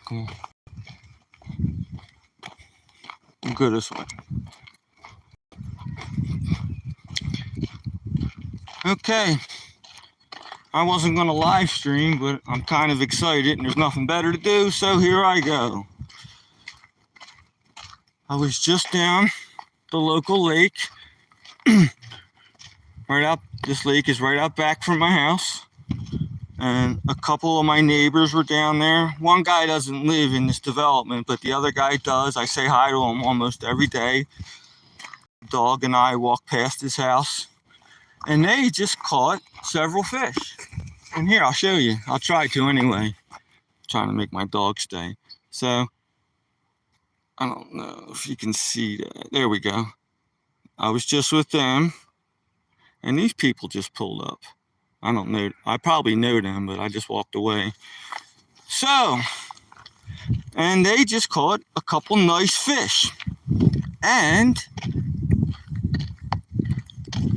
Come on. Go this way. Okay. I wasn't going to live stream, but I'm kind of excited and there's nothing better to do, so here I go. I was just down the local lake. This lake is right out back from my house. And a couple of my neighbors were down there. One guy doesn't live in this development, but the other guy does. I say hi to him almost every day. The dog and I walk past his house. And they just caught several fish. And here, I'll show you. I'll try to anyway. I'm trying to make my dog stay. So, I don't know if you can see that. There we go. I was just with them. And these people just pulled up. I don't know. I probably know them, but I just walked away. So, and they just caught a couple nice fish. And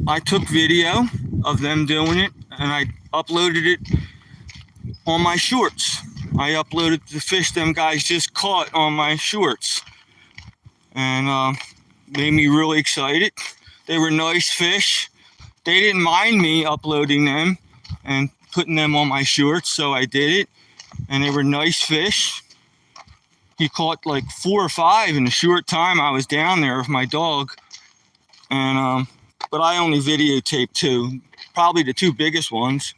I took video of them doing it, and I uploaded it on my shorts. I uploaded the fish them guys just caught on my shorts. And made me really excited. They were nice fish. They didn't mind me uploading them and putting them on my shorts, so I did it. And they were nice fish. He caught like 4 or 5 in a short time I was down there with my dog. And but I only videotaped 2, probably the 2 biggest ones,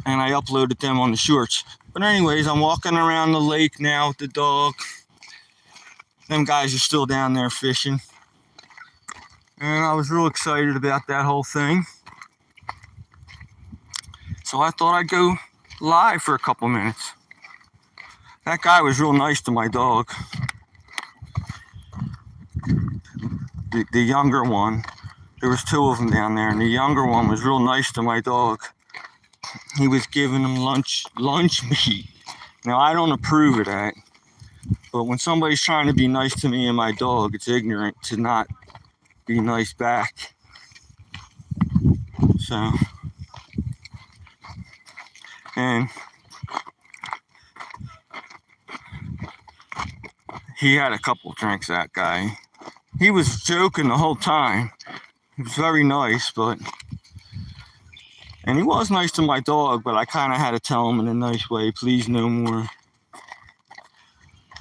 and I uploaded them on the shorts. But anyways, I'm walking around the lake now with the dog. Them guys are still down there fishing. And I was real excited about that whole thing. So I thought I'd go live for a couple minutes. That guy was real nice to my dog. The younger one, there was 2 of them down there, and the younger one was real nice to my dog. He was giving him lunch meat. Now, I don't approve of that. But when somebody's trying to be nice to me and my dog, it's ignorant to not be nice back. So, and he had a couple drinks, that guy. He was joking the whole time. He was very nice, and he was nice to my dog, but I kind of had to tell him in a nice way, please no more.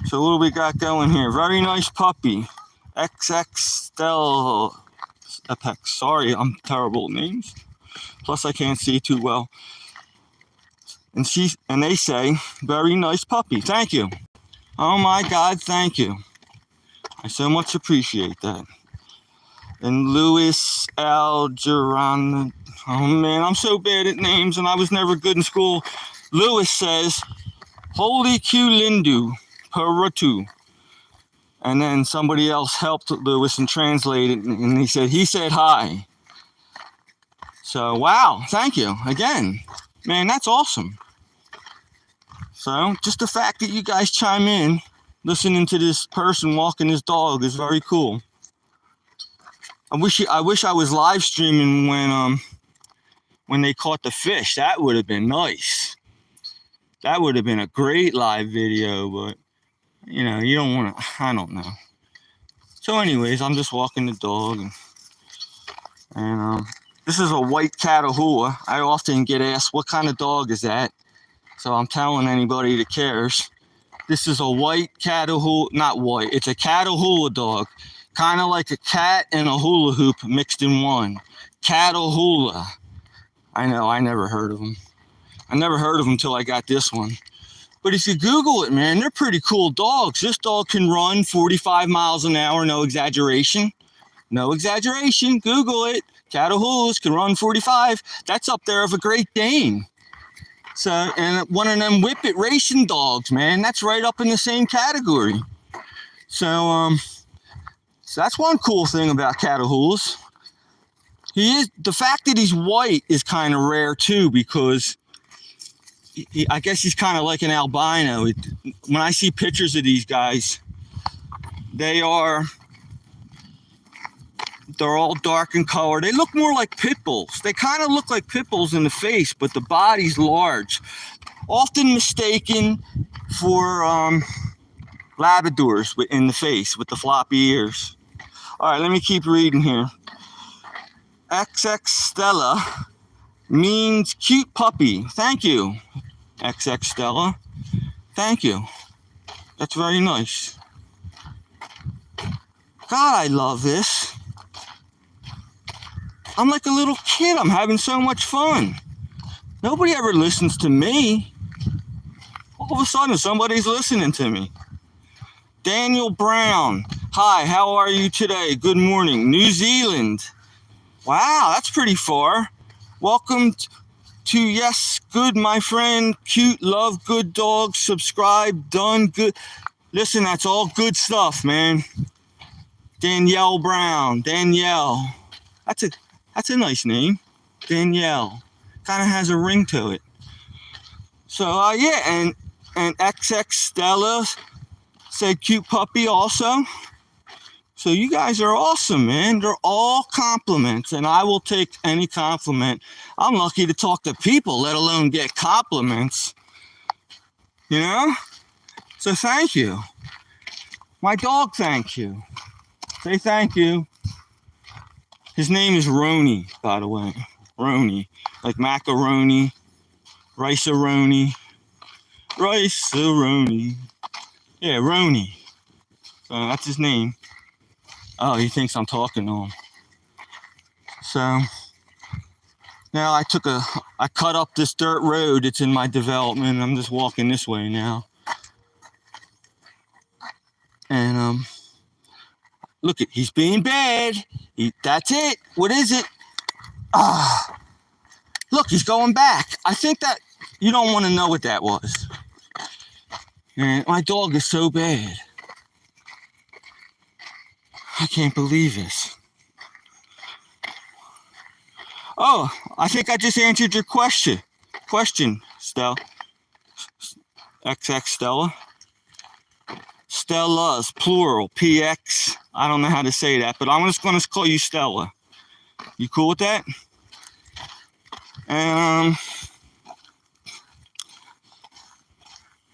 So what do we got going here? Very nice puppy. XX Apex. Sorry, I'm terrible at names. Plus, I can't see too well. And they say, very nice puppy. Thank you. Oh my God, thank you. I so much appreciate that. And Louis Algeron. Oh man, I'm so bad at names, and I was never good in school. Louis says, Holy Q Lindu Peratu. And then somebody else helped Lewis and translated, and he said hi. So, wow, thank you again. Man, that's awesome. So, just the fact that you guys chime in, listening to this person walking his dog is very cool. I wish I was live streaming when they caught the fish. That would have been nice. That would have been a great live video, but you know, you don't want to, I don't know. So anyways, I'm just walking the dog, and this is a white Catahoula. I often get asked, what kind of dog is that? So I'm telling anybody that cares. This is a white Catahoula, not white, it's a Catahoula dog. Kind of like a cat and a hula hoop mixed in one. Catahoula. I know, I never heard of them. I never heard of them until I got this one. But if you Google it, man, they're pretty cool dogs. This dog can run 45 miles an hour, no exaggeration. No exaggeration. Google it. Catahoulas can run 45. That's up there of a Great Dane. So, and one of them Whippet racing dogs, man, that's right up in the same category. So that's one cool thing about Catahoulas. The fact that he's white is kind of rare too, because I guess he's kind of like an albino. When I see pictures of these guys, they're all dark in color. They look more like pit bulls. They kind of look like pit bulls in the face, but the body's large. Often mistaken for Labradors in the face with the floppy ears. All right, let me keep reading here. XX Stella means cute puppy. Thank you, XX Stella. Thank you. That's very nice. God, I love this. I'm like a little kid. I'm having so much fun. Nobody ever listens to me. All of a sudden, somebody's listening to me. Daniel Brown. Hi, how are you today? Good morning. New Zealand. Wow, that's pretty far. Welcome to Yes, Good, my friend. Cute, love, good dog. Subscribe, done, good. Listen, that's all good stuff, man. Danielle Brown. Danielle. That's a nice name. Danielle. Kind of has a ring to it. So, yeah, and XX Stella said cute puppy also. So you guys are awesome, man. They're all compliments, and I will take any compliment. I'm lucky to talk to people, let alone get compliments. You know? So thank you. My dog, thank you. Say thank you. His name is Roni, by the way. Roni. Like macaroni, rice-a-roni, rice-a-roni. Yeah, Roni. So that's his name. Oh, he thinks I'm talking to him. So now I cut up this dirt road. It's in my development. I'm just walking this way now. And look it, he's being bad. That's it. What is it? Look, he's going back. I think that you don't want to know what that was. And my dog is so bad. I can't believe this. Oh, I think I just answered your question. Stella. XX Stella. Stella's, plural, PX. I don't know how to say that, but I'm just going to call you Stella. You cool with that? And,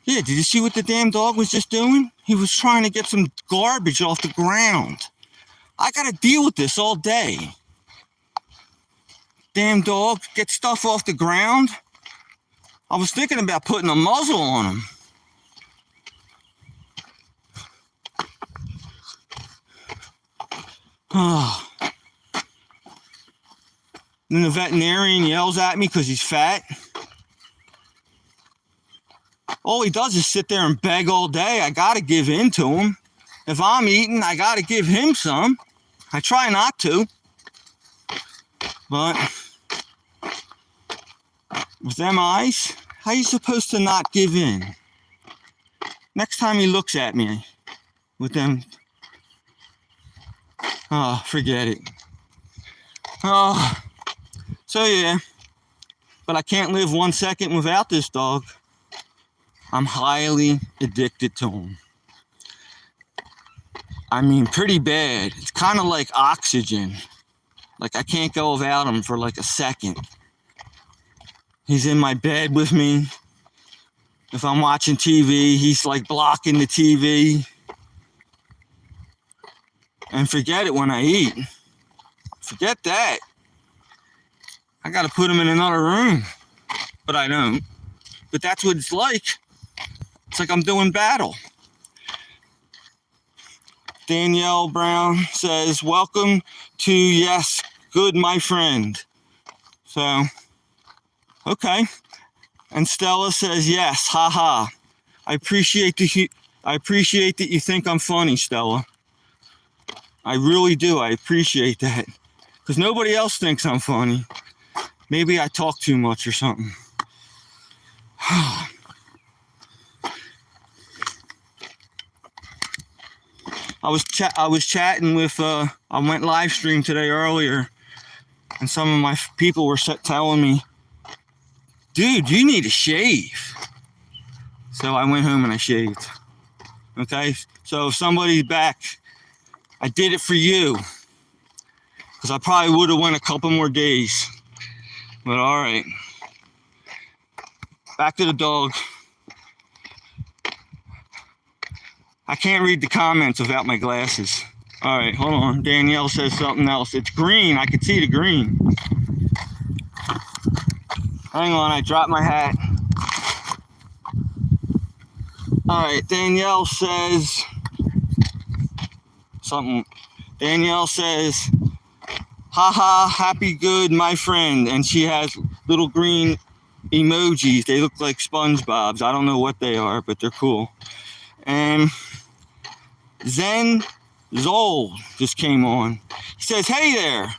yeah, did you see what the damn dog was just doing? He was trying to get some garbage off the ground. I got to deal with this all day. Damn dog, get stuff off the ground. I was thinking about putting a muzzle on him. Oh. Then the veterinarian yells at me because he's fat. All he does is sit there and beg all day. I got to give in to him. If I'm eating, I got to give him some. I try not to. But with them eyes, how are you supposed to not give in? Next time he looks at me with them, oh, forget it. Oh, so yeah. But I can't live 1 second without this dog. I'm highly addicted to him. I mean, pretty bad. It's kind of like oxygen. Like, I can't go without him for like a second. He's in my bed with me. If I'm watching TV, he's like blocking the TV. And forget it when I eat. Forget that. I got to put him in another room. But I don't. But that's what it's like. It's like I'm doing battle. Danielle Brown says, welcome to Yes, Good, my friend. So, okay. And Stella says, yes, haha. I appreciate that you think I'm funny, Stella. I really do. I appreciate that. Because nobody else thinks I'm funny. Maybe I talk too much or something. I was chatting with, I went live stream today earlier, and some of my people were telling me, dude, you need to shave. So I went home and I shaved. Okay? So if somebody's back, I did it for you. Because I probably would have went a couple more days. But all right. Back to the dog. I can't read the comments without my glasses. All right, hold on. Danielle says something else. It's green. I can see the green. Hang on, I dropped my hat. All right, Danielle says something. Danielle says, haha, happy good, my friend. And she has little green emojis. They look like SpongeBob's. I don't know what they are, but they're cool. And Zen Zol just came on. He says, hey there.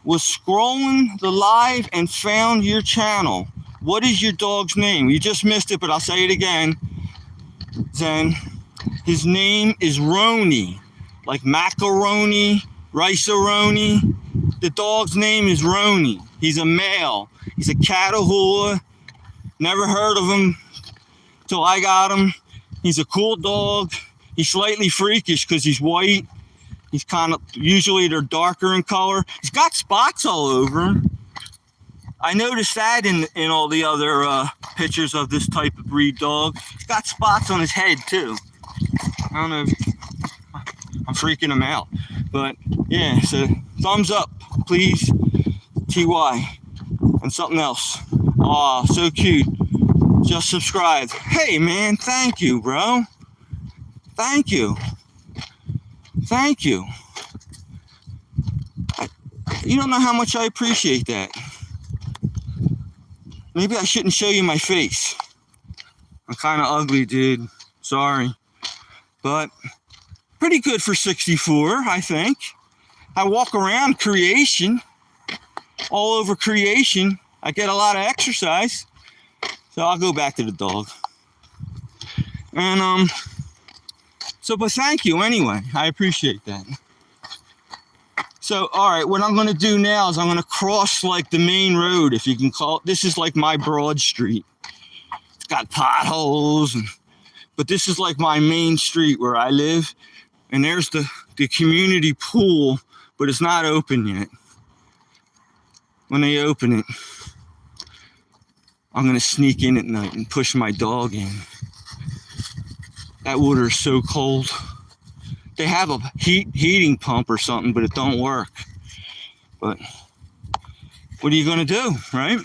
Was scrolling the live and found your channel. What is your dog's name? You just missed it, but I'll say it again. Zen. His name is Roni. Like macaroni, rice-a-roni. The dog's name is Roni. He's a male. He's a Catahoula. Never heard of him till I got him. He's a cool dog. He's slightly freakish because he's white. He's kind of, usually they're darker in color. He's got spots all over him. I noticed that in all the other pictures of this type of breed dog. He's got spots on his head too. I don't know if I'm freaking him out. But yeah, so thumbs up, please, TY. And something else. Aw, so cute. Just subscribed. Hey man, thank you, bro. Thank you. Thank you. You don't know how much I appreciate that. Maybe I shouldn't show you my face. I'm kind of ugly, dude. Sorry. But pretty good for 64, I think. I walk around creation. All over creation. I get a lot of exercise. So I'll go back to the dog. And, but thank you anyway. I appreciate that. So, all right, what I'm going to do now is I'm going to cross like the main road, if you can call it. This is like my Broad Street. It's got potholes, but this is like my main street where I live. And there's the community pool, but it's not open yet. When they open it, I'm going to sneak in at night and push my dog in. That water is so cold. They have a heating pump or something, but it don't work. But what are you going to do, right?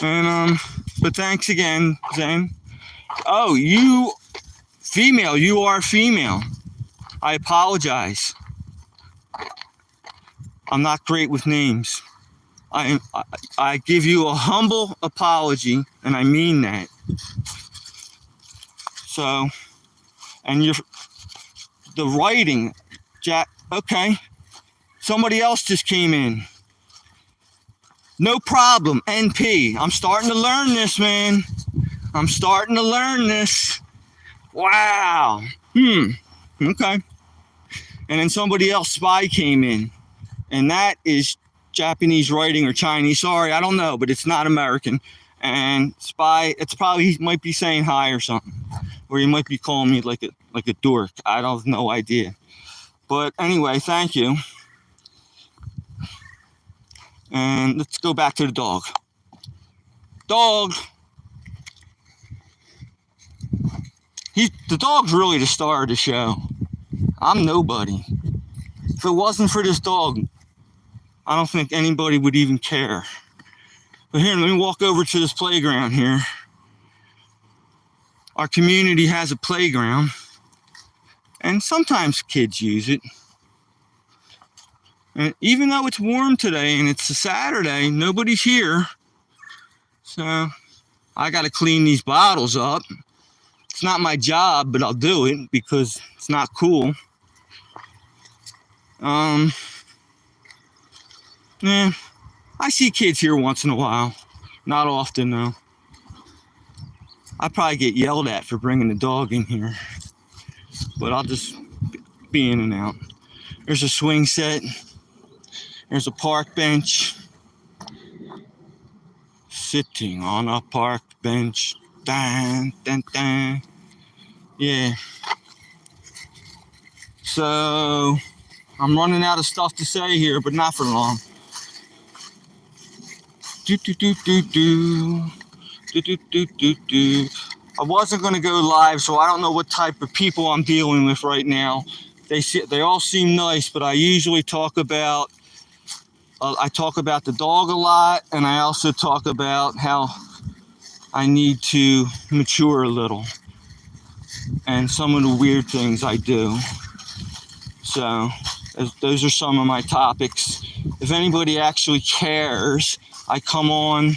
And but thanks again, Zen. Oh, you female, you are female. I apologize. I'm not great with names. I give you a humble apology, and I mean that. So, and the writing, Jack, okay. Somebody else just came in. No problem, NP. I'm starting to learn this, man. I'm starting to learn this. Wow. Okay. And then somebody else, Spy, came in. And that is Japanese writing or Chinese. Sorry, I don't know, but it's not American. And Spy, it's probably, he might be saying hi or something. Or he might be calling me like a dork. I don't have no idea. But anyway, thank you. And let's go back to the dog. Dog. The dog's really the star of the show. I'm nobody. If it wasn't for this dog, I don't think anybody would even care. But here, let me walk over to this playground here. Our community has a playground, and sometimes kids use it. And even though it's warm today and it's a Saturday, nobody's here. So I got to clean these bottles up. It's not my job, but I'll do it because it's not cool. Yeah, I see kids here once in a while. Not often, though. I probably get yelled at for bringing the dog in here. But I'll just be in and out. There's a swing set. There's a park bench. Sitting on a park bench. Dun, dun, dun. Yeah. So, I'm running out of stuff to say here, but not for long. Do, do, do, do, do. Do, do, do, do, do. I wasn't going to go live, so I don't know what type of people I'm dealing with right now. They all seem nice, but I usually talk about the dog a lot, and I also talk about how I need to mature a little and some of the weird things I do. So those are some of my topics. If anybody actually cares, I try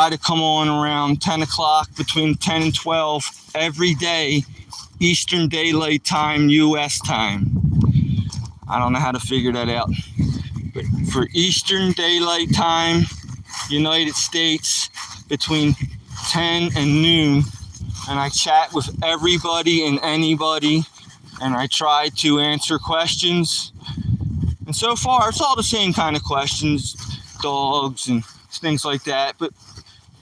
to come on around 10 o'clock, between 10 and 12 every day, Eastern Daylight Time, US time. I don't know how to figure that out. But for Eastern Daylight Time, United States, between 10 and noon, and I chat with everybody and anybody, and I try to answer questions. And so far, it's all the same kind of questions, dogs and things like that. But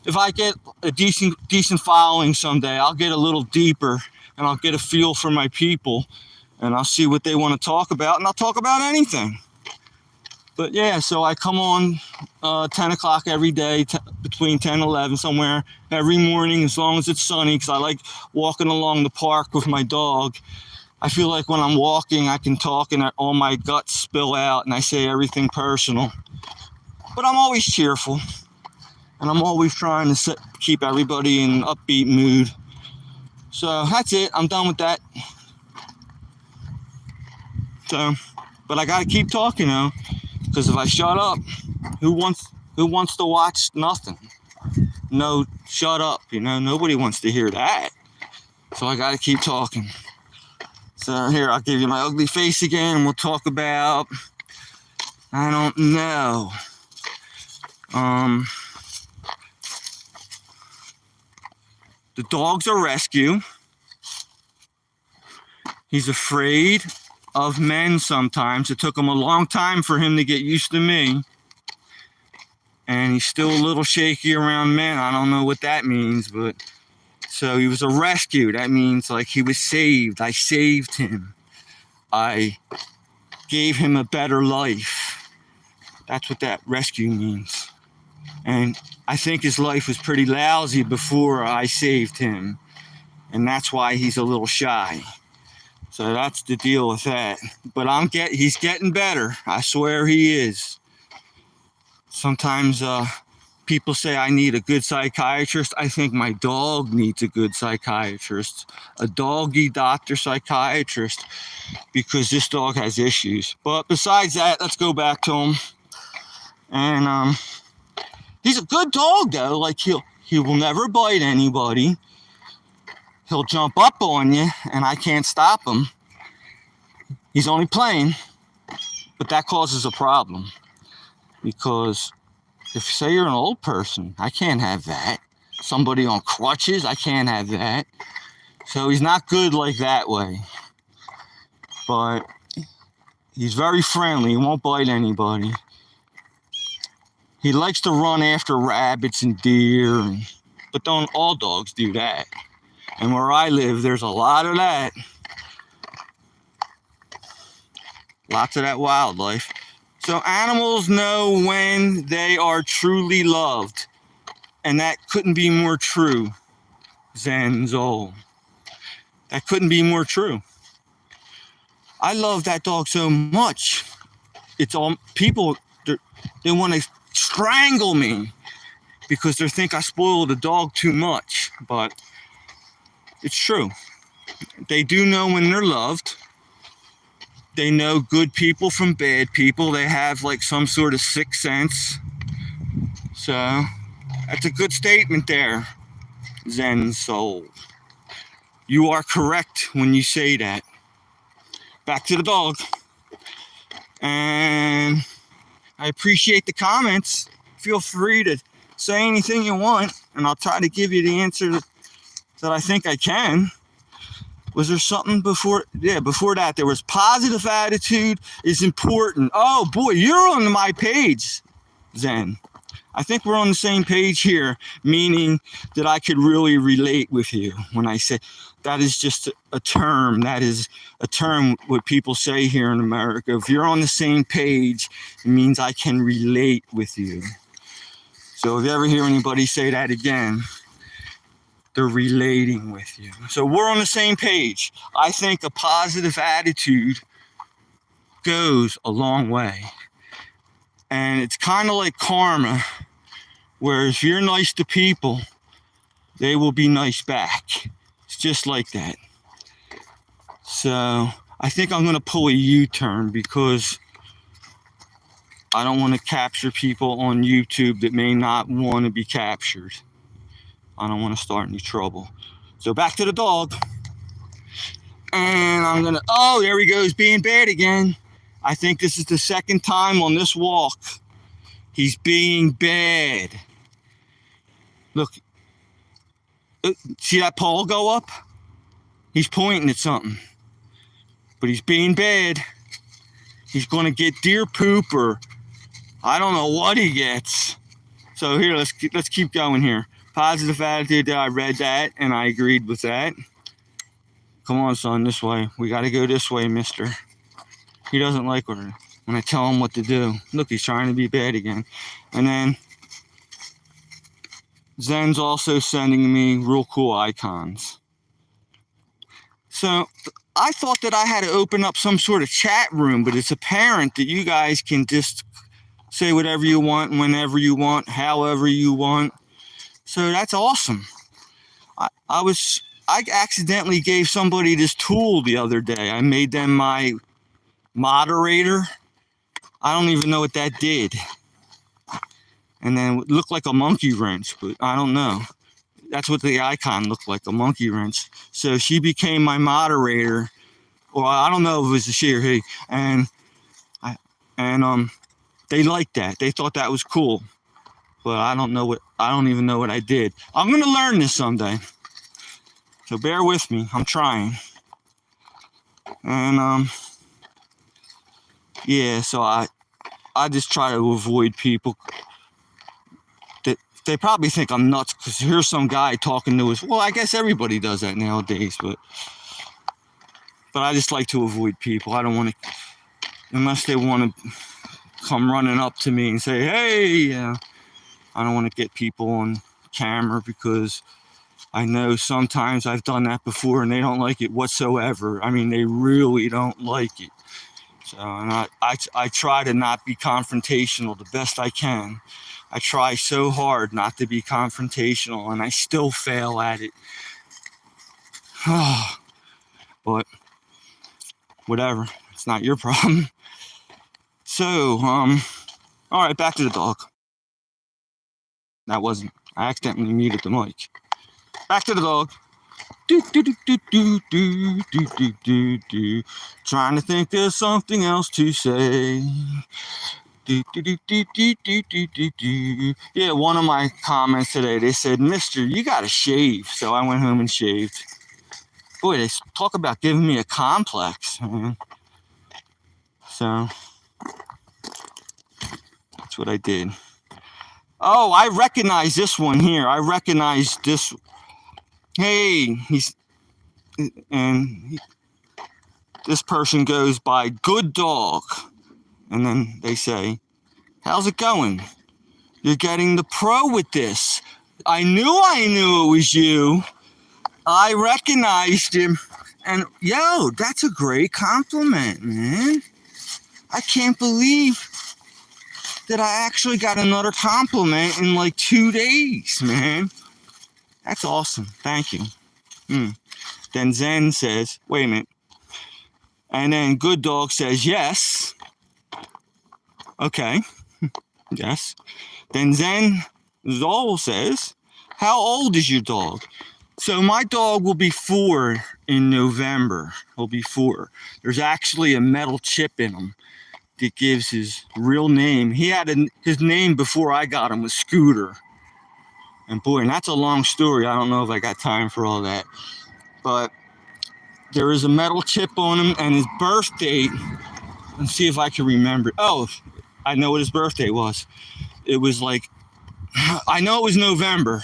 if I get a decent following someday, I'll get a little deeper, and I'll get a feel for my people, and I'll see what they want to talk about, and I'll talk about anything. But yeah, so I come on 10 o'clock every day, between 10 and 11, somewhere, every morning, as long as it's sunny, because I like walking along the park with my dog. I feel like when I'm walking, I can talk and all my guts spill out, and I say everything personal. But I'm always cheerful, and I'm always trying to keep everybody in an upbeat mood. So that's it. I'm done with that. So, but I gotta keep talking though, because if I shut up, who wants to watch nothing? No, shut up. Nobody wants to hear that. So I gotta keep talking. So here, I'll give you my ugly face again, and we'll talk about, I don't know. The dog's a rescue. He's afraid of men sometimes. It took him a long time for him to get used to me. And he's still a little shaky around men. I don't know what that means, but so he was a rescue. That means like he was saved. I saved him. I gave him a better life. That's what that rescue means. And I think his life was pretty lousy before I saved him. And that's why he's a little shy. So that's the deal with that. But he's getting better. I swear he is. Sometimes people say I need a good psychiatrist. I think my dog needs a good psychiatrist. A doggy doctor psychiatrist. Because this dog has issues. But besides that, let's go back to him. And he's a good dog though. Like he will never bite anybody. He'll jump up on you, and I can't stop him. He's only playing, but that causes a problem. Because if say you're an old person, I can't have that. Somebody on crutches, I can't have that. So he's not good like that way. But he's very friendly. He won't bite anybody. He likes to run after rabbits and deer, but don't all dogs do that? And where I live, there's a lot of that. Lots of that wildlife. So animals know when they are truly loved. And that couldn't be more true, Zen Zol. That couldn't be more true. I love that dog so much. It's all people, they want to strangle me because they think I spoil the dog too much. But it's true. They do know when they're loved. They know good people from bad people. They have like some sort of sixth sense. So that's a good statement there, Zen Soul. You are correct when you say that. Back to the dog. And I appreciate the comments. Feel free to say anything you want, and I'll try to give you the answer that I think I can. Was there something before? Yeah, before that, there was positive attitude is important. Oh boy, you're on my page, Zen. I think we're on the same page here, meaning that I could really relate with you when I say that is just a term. That is a term what people say here in America. If you're on the same page, it means I can relate with you. So if you ever hear anybody say that again, they're relating with you. So we're on the same page. I think a positive attitude goes a long way. And it's kind of like karma, where if you're nice to people, they will be nice back. It's just like that. So I think I'm going to pull a U-turn because I don't want to capture people on YouTube that may not want to be captured. I don't want to start any trouble. So back to the dog. And I'm going to, oh, there he goes, being bad again. I think this is the second time on this walk he's being bad. Look, see that paw go up? He's pointing at something. But he's being bad. He's going to get deer poop or I don't know what he gets. So here, let's keep going here. Positive attitude, I read that and I agreed with that. Come on, son, this way. We got to go this way, mister. He doesn't like when I tell him what to do. Look, he's trying to be bad again. And then Zen's also sending me real cool icons. So I thought that I had to open up some sort of chat room, but it's apparent that you guys can just say whatever you want, whenever you want, however you want. So that's awesome. I accidentally gave somebody this tool the other day. I made them my moderator. I don't even know what that did. And then it looked like a monkey wrench, but I don't know. That's what the icon looked like, a monkey wrench. So she became my moderator, or I don't know if it was a she or he. And they liked that. They thought that was cool. But I don't even know what I did. I'm gonna learn this someday. So bear with me. I'm trying. And yeah, so I just try to avoid people. They probably think I'm nuts because here's some guy talking to us. Well, I guess everybody does that nowadays, but I just like to avoid people. I don't want to, unless they want to come running up to me and say, hey, I don't want to get people on camera because I know sometimes I've done that before and they don't like it whatsoever. I mean, they really don't like it. So, and I try to not be confrontational the best I can. I try so hard not to be confrontational, and I still fail at it. But whatever, it's not your problem. So, all right, back to the dog. That wasn't. I accidentally muted the mic. Back to the dog. Trying to think of something else to say. Yeah, one of my comments today, they said, Mister, you gotta shave. So I went home and shaved. Boy, they talk about giving me a complex, man. So that's what I did. Oh, I recognize this one here. I recognize this. Hey, this person goes by Good Dog. And then they say, how's it going? You're getting the pro with this. I knew it was you. I recognized him. And yo, that's a great compliment, man. I can't believe that I actually got another compliment in like 2 days, man. That's awesome. Thank you. Then Zen says, wait a minute. And then Good Dog says, yes. Okay. Yes. Then Zen Zol says, how old is your dog? So my dog will be 4 in November. He'll be 4. There's actually a metal chip in him that gives his real name. He had his name before I got him was Scooter. And boy, and that's a long story. I don't know if I got time for all that. But there is a metal chip on him, and his birth date, let's see if I can remember. Oh, I know what his birthday was. It was like, I know it was November.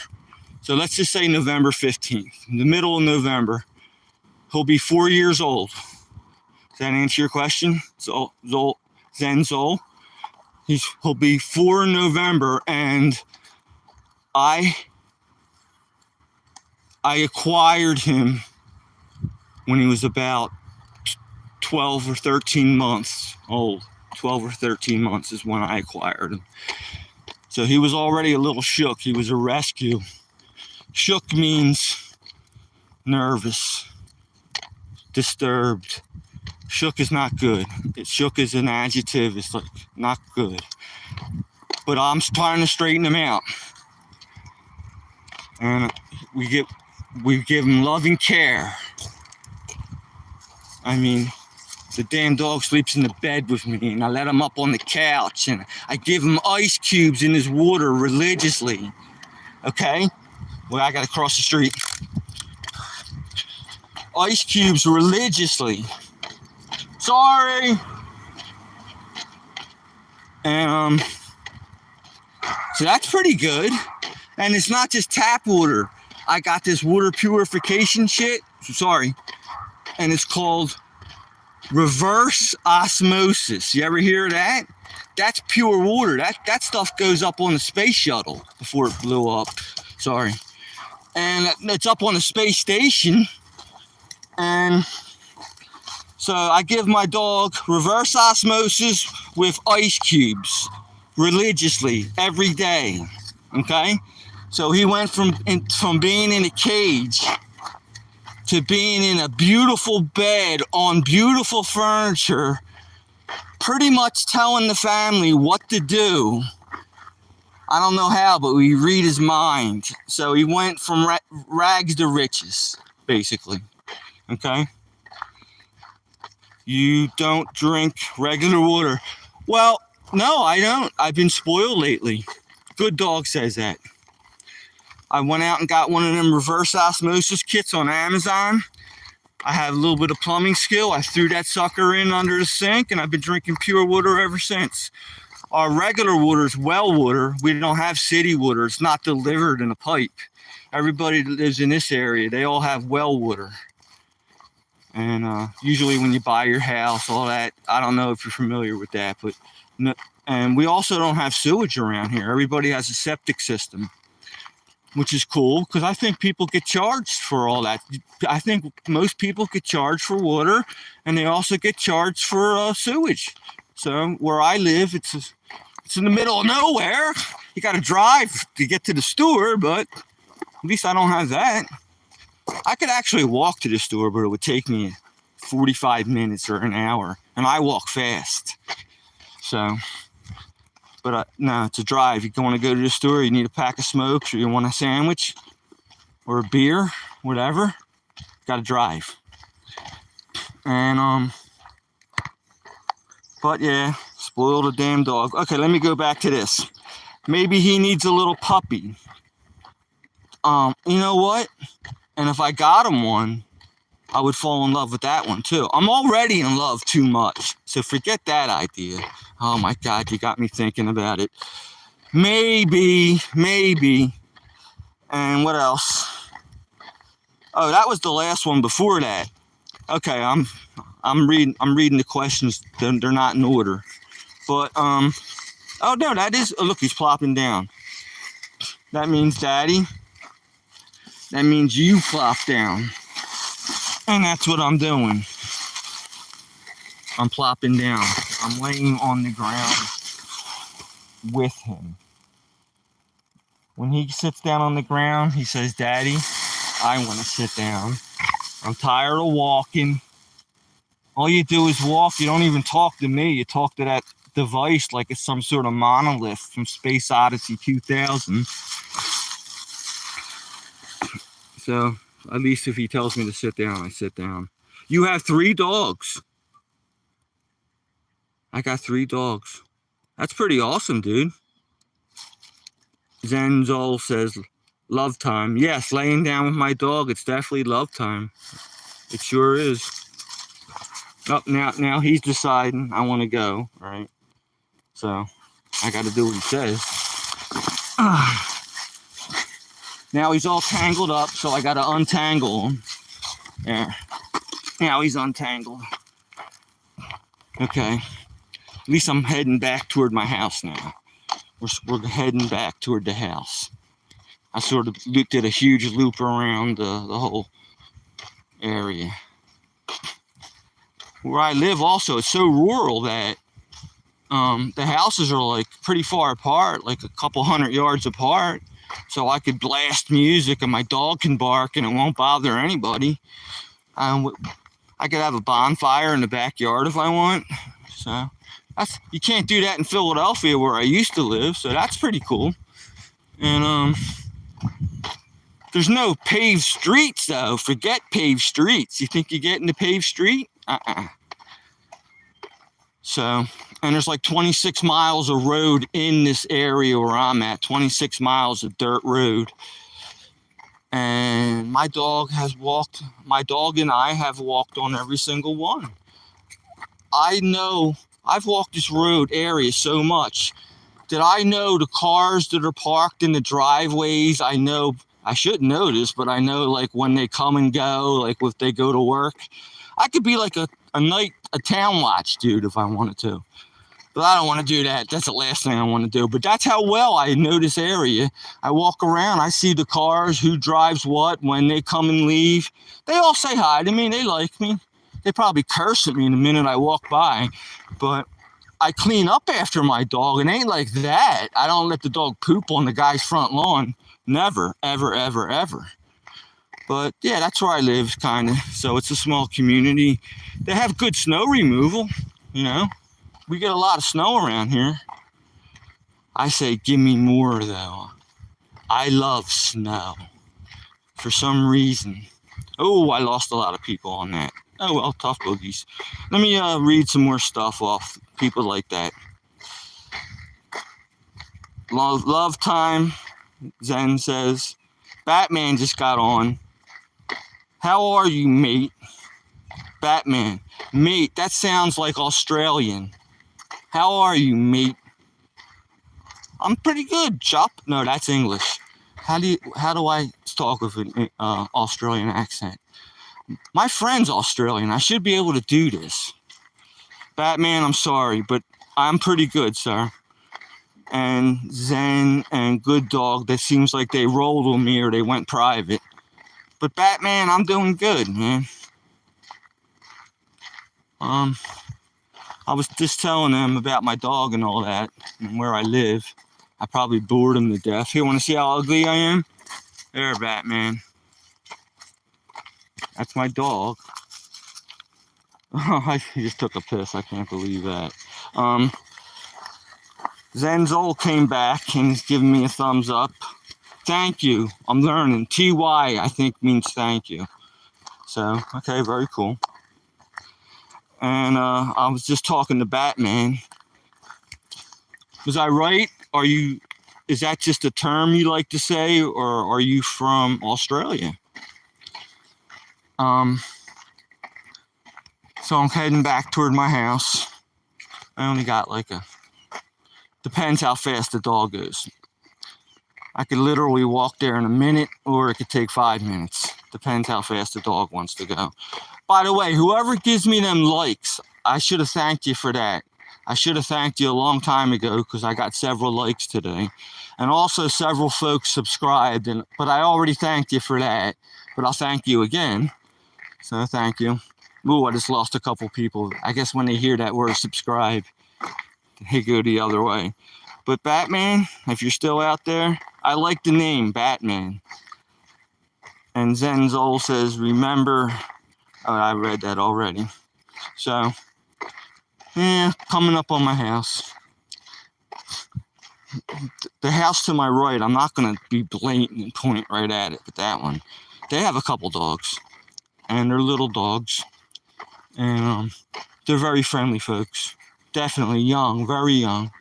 So let's just say November 15th. In the middle of November, he'll be 4 years old. Does that answer your question? Zen Zol? He'll be 4 in November, and I I acquired him when he was about 12 or 13 months old. 12 or 13 months is when I acquired him. So he was already a little shook. He was a rescue. Shook means nervous, disturbed. Shook is not good. Shook is an adjective. It's like not good. But I'm trying to straighten him out. And we give him loving care. I mean, the damn dog sleeps in the bed with me, and I let him up on the couch, and I give him ice cubes in his water religiously. Okay? Well, I gotta cross the street. Ice cubes religiously. Sorry. And so that's pretty good. And it's not just tap water. I got this water purification shit. Sorry. And it's called reverse osmosis. You ever hear of that? That's pure water. That stuff goes up on the space shuttle before it blew up. Sorry. And it's up on the space station. And so I give my dog reverse osmosis with ice cubes religiously every day. Okay? So he went from being in a cage to being in a beautiful bed on beautiful furniture, pretty much telling the family what to do. I don't know how, but we read his mind. So he went from rags to riches, basically. Okay? You don't drink regular water. Well, no, I don't. I've been spoiled lately. Good dog says that. I went out and got one of them reverse osmosis kits on Amazon. I have a little bit of plumbing skill. I threw that sucker in under the sink, and I've been drinking pure water ever since. Our regular water is well water. We don't have city water. It's not delivered in a pipe. Everybody that lives in this area, they all have well water. And usually when you buy your house, all that, I don't know if you're familiar with that, but no, and we also don't have sewage around here. Everybody has a septic system, which is cool because I think people get charged for all that. I think most people get charged for water, and they also get charged for sewage. So where I live, it's in the middle of nowhere. You got to drive to get to the store, but at least I don't have that. I could actually walk to the store, but it would take me 45 minutes or an hour, and I walk fast. So, but no, it's a drive. You want to go to the store, you need a pack of smokes, or you want a sandwich, or a beer, whatever. Got to drive. And but yeah, spoiled a damn dog. Okay, let me go back to this. Maybe he needs a little puppy. You know what? And if I got him one, I would fall in love with that one too. I'm already in love too much, so forget that idea. Oh my God, you got me thinking about it. Maybe. And what else? Oh, that was the last one before that. Okay, I'm reading the questions. They're not in order. But oh no, that is. Oh, look, he's plopping down. That means Daddy. That means you plop down. And that's what I'm doing. I'm plopping down. I'm laying on the ground with him. When he sits down on the ground, he says, Daddy, I want to sit down. I'm tired of walking. All you do is walk. You don't even talk to me. You talk to that device like it's some sort of monolith from Space Odyssey 2000. So, at least if he tells me to sit down, I sit down. You have 3 dogs. I got 3 dogs. That's pretty awesome, dude. Zenzol says, love time. Yes, laying down with my dog, it's definitely love time. It sure is. Oh, now he's deciding I want to go, right? So, I got to do what he says. Now he's all tangled up, so I got to untangle him. There. Now he's untangled. Okay. At least I'm heading back toward my house now. We're heading back toward the house. I sort of did a huge loop around the whole area. Where I live also, it's so rural that the houses are like pretty far apart, like a couple 100 yards apart. So I could blast music and my dog can bark and it won't bother anybody. I could have a bonfire in the backyard if I want. So you can't do that in Philadelphia where I used to live. So that's pretty cool. And there's no paved streets though. Forget paved streets. You think you get into paved street? So, and there's like 26 miles of road in this area where I'm at, 26 miles of dirt road. And my dog and I have walked on every single one. I know, I've walked this road area so much that I know the cars that are parked in the driveways. I know, I shouldn't know this, but I know like when they come and go, like if they go to work. I could be like a town watch dude if I wanted to. But I don't want to do that. That's the last thing I want to do. But that's how well I know this area. I walk around, I see the cars, who drives what, when they come and leave. They all say hi to me. They like me. They probably curse at me in the minute I walk by. But I clean up after my dog. It ain't like that. I don't let the dog poop on the guy's front lawn. Never, ever, ever, ever. But yeah, that's where I live, kind of. So it's a small community. They have good snow removal, you know. We get a lot of snow around here. I say, give me more, though. I love snow. For some reason. Oh, I lost a lot of people on that. Oh, well, tough boogies. Let me read some more stuff off people like that. Love time, Zen says. Batman just got on. How are you, mate? Batman. Mate, that sounds like Australian. How are you, mate? I'm pretty good, Chop. No, that's English. How do I talk with an Australian accent? My friend's Australian. I should be able to do this. Batman, I'm sorry, but I'm pretty good, sir. And Zen and Good Dog, that seems like they rolled with me or they went private. But Batman, I'm doing good, man. I was just telling them about my dog and all that, and where I live. I probably bored him to death. Here, want to see how ugly I am? There, Batman. That's my dog. He just took a piss. I can't believe that. Zenzol came back and he's giving me a thumbs up. Thank you. I'm learning. TY, I think, means thank you. So, okay, very cool. And I was just talking to Batman. Was I right? Is that just a term you like to say, or are you from Australia? So I'm heading back toward my house. I only got depends how fast the dog goes. I could literally walk there in a minute, or it could take 5 minutes. Depends how fast the dog wants to go. By the way, whoever gives me them likes, I should have thanked you for that. I should have thanked you a long time ago because I got several likes today. And also several folks subscribed, but I already thanked you for that. But I'll thank you again. So thank you. Ooh, I just lost a couple people. I guess when they hear that word subscribe, they go the other way. But Batman, if you're still out there, I like the name Batman. And Zenzol says, remember, oh, I read that already. So, yeah, coming up on my house. The house to my right, I'm not going to be blatant and point right at it, but that one. They have a couple dogs. And they're little dogs. And they're very friendly folks. Definitely young, very young.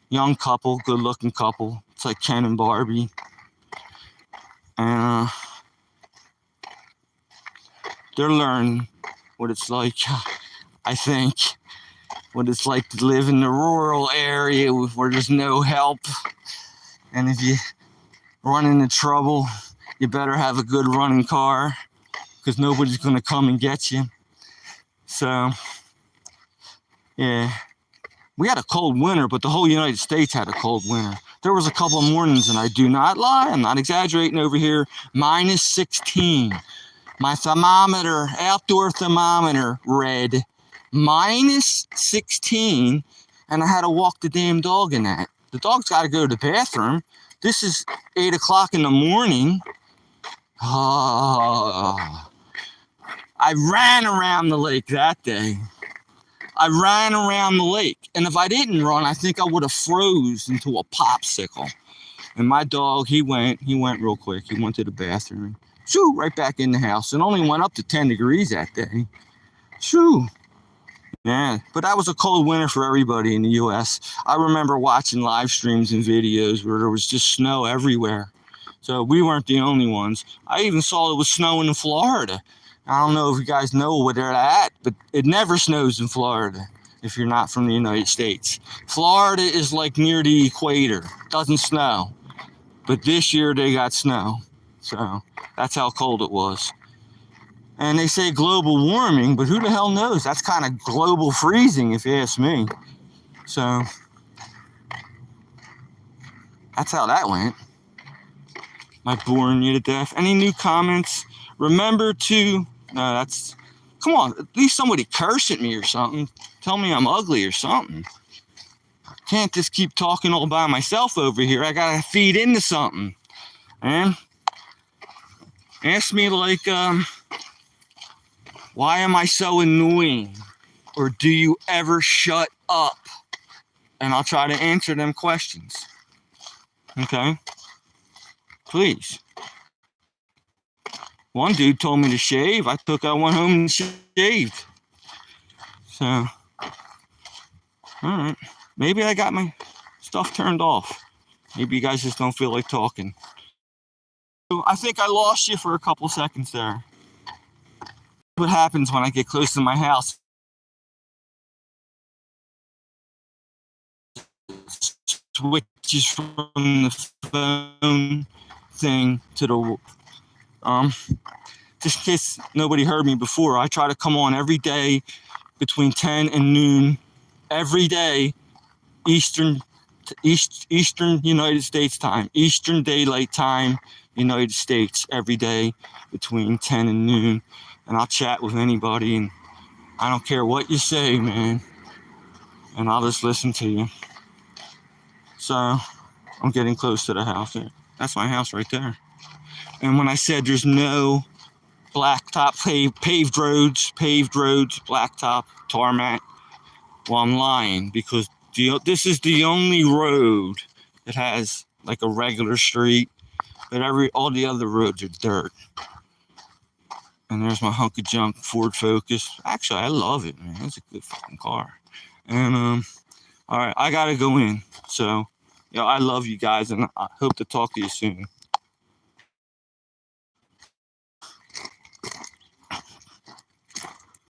Young couple, good-looking couple. It's like Ken and Barbie. And they're learning what it's like, I think. What it's like to live in the rural area where there's no help. And if you run into trouble, you better have a good running car, because nobody's going to come and get you. So, yeah. We had a cold winter, but the whole United States had a cold winter. There was a couple of mornings, and I do not lie, I'm not exaggerating over here, minus 16. My thermometer, outdoor thermometer, read minus 16, and I had to walk the damn dog in that. The dog's got to go to the bathroom. This is 8 o'clock in the morning. Oh, I ran around the lake that day. I ran around the lake, and if I didn't run, I think I would have froze into a popsicle. And my dog, he went real quick. He went to the bathroom. Shoo, right back in the house. It only went up to 10 degrees that day. Shoo. Yeah, but that was a cold winter for everybody in the U.S. I remember watching live streams and videos where there was just snow everywhere. So we weren't the only ones. I even saw it was snowing in Florida. I don't know if you guys know where they're at, but it never snows in Florida if you're not from the United States. Florida is like near the equator. Doesn't snow. But this year they got snow. So that's how cold it was. And they say global warming, but who the hell knows? That's kind of global freezing if you ask me. So that's how that went. Am I boring you to death? Any new comments? Remember to... No, that's... Come on, at least somebody curse at me or something. Tell me I'm ugly or something. I can't just keep talking all by myself over here. I gotta feed into something. And ask me like, why am I so annoying? Or do you ever shut up? And I'll try to answer them questions. Okay? Please. One dude told me to shave. I went home and shaved. So, all right. Maybe I got my stuff turned off. Maybe you guys just don't feel like talking. So I think I lost you for a couple seconds there. What happens when I get close to my house? Switches from the phone thing to the just in case nobody heard me before, I try to come on every day between 10 and noon, every day, Eastern United States time, Eastern Daylight Time, United States, every day between 10 and noon, and I'll chat with anybody, and I don't care what you say, man, and I'll just listen to you. So I'm getting close to the house. That's my house right there. And when I said there's no blacktop, paved roads, blacktop, tarmac, well, I'm lying, because this is the only road that has like a regular street, but all the other roads are dirt. And there's my hunk of junk Ford Focus. Actually, I love it, man. It's a good fucking car. And all right, I gotta go in. So, I love you guys, and I hope to talk to you soon.